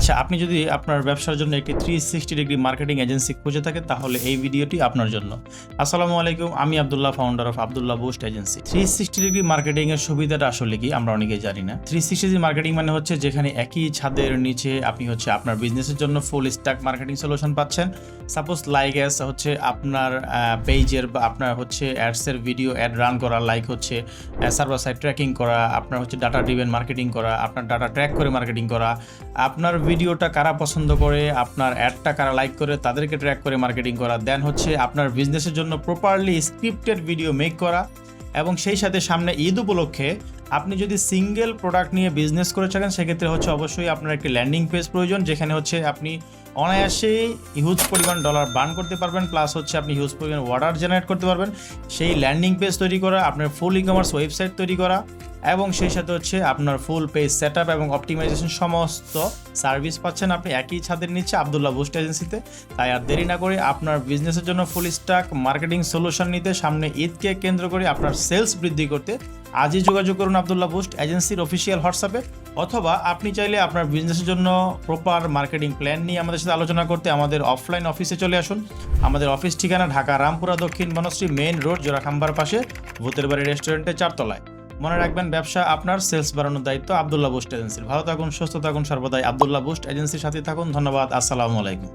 আচ্ছা, আপনি যদি আপনার ব্যবসার জন্য একটি 360 ডিগ্রি মার্কেটিং এজেন্সি খুঁজে থাকেন তাহলে এই ভিডিওটি আপনার জন্য। আসসালামু আলাইকুম, আমি Abdullah, founder of Abdullah boost agency. 360 degree marketing এর সুবিধাটা আসলে কি আমরা অনেকেই জানি না। 360 ডিগ্রি মার্কেটিং মানে হচ্ছে যেখানে একই ছাদের নিচে আপনি আপনার বিজনেসের জন্য ফুল স্ট্যাক মার্কেটিং সলিউশন পাচ্ছেন। সাপোজ লাইক অ্যাস আপনার পেজের বা আপনার অ্যাডসের ভিডিও অ্যাড রান করা, লাইক সার্ভার সাইড ট্র্যাকিং করা, আপনার ডাটা ড্রিভেন মার্কেটিং করা, আপনার ডাটা ট্র্যাক করে মার্কেটিং করা, আপনার ভিডিওটা কারা পছন্দ করে, আপনার অ্যাডটা কারা লাইক করে তাদেরকে ট্র্যাক করে মার্কেটিং করা, দেন আপনার বিজনেসের জন্য প্রপারলি স্ক্রিপ্টেড ভিডিও মেক করা। এবং সেই সাথে সামনে ঈদ উপলক্ষে আপনি যদি সিঙ্গেল প্রোডাক্ট নিয়ে বিজনেস করে থাকেন সেক্ষেত্রে অবশ্যই আপনার একটি ল্যান্ডিং পেজ প্রয়োজন, যেখানে আপনি অনায়াসেই হিউজ পরিমাণ ডলার বার্ন করতে পারবেন, প্লাস আপনি হিউজ পরিমাণ অর্ডার জেনারেট করতে পারবেন। সেই ল্যান্ডিং পেজ তৈরি করা, আপনার ফুল ই কমার্স ওয়েবসাইট তৈরি করা এবং সেই সাথে আপনার ফুল পেজ সেট আপ এবং অপটিমাইজেশন সমস্ত সার্ভিস পাচ্ছেন আপনি একই ছাদের নিচে আব্দুল্লাহ বুস্ট এজেন্সিতে। তাই আর দেরি না করে আপনার বিজনেসের জন্য ফুল স্ট্যাক মার্কেটিং সলিউশন নিতে সামনে ঈদকে কেন্দ্র করে আপনার সেলস বৃদ্ধি করতে আজই যোগাযোগ করুন আব্দুল্লাহ বুস্ট এজেন্সির অফিসিয়াল হোয়াটসঅ্যাপে, অথবা আপনি চাইলে আপনার বিজনেসের জন্য প্রপার মার্কেটিং প্ল্যান নিয়ে আমাদের সাথে আলোচনা করতে আমাদের অফলাইন অফিসে চলে আসুন। আমাদের অফিস ঠিকানা ঢাকা রামপুরা দক্ষিণ বনশ্রী মেইন রোড, জোড়াখাম্বার পাশে ভূতের বাড়ি রেস্টুরেন্টের 4 তলায়। মনে রাখবেন, ব্যবসা আপনার, সেলস বাড়ানোর দায়িত্ব আব্দুল্লাহ বুস্ট এজেন্সির। ভালো থাকুন, সুস্থ থাকুন, সর্বদাই আব্দুল্লাহ বুস্ট এজেন্সির সাথে থাকুন। ধন্যবাদ। আসসালামু আলাইকুম।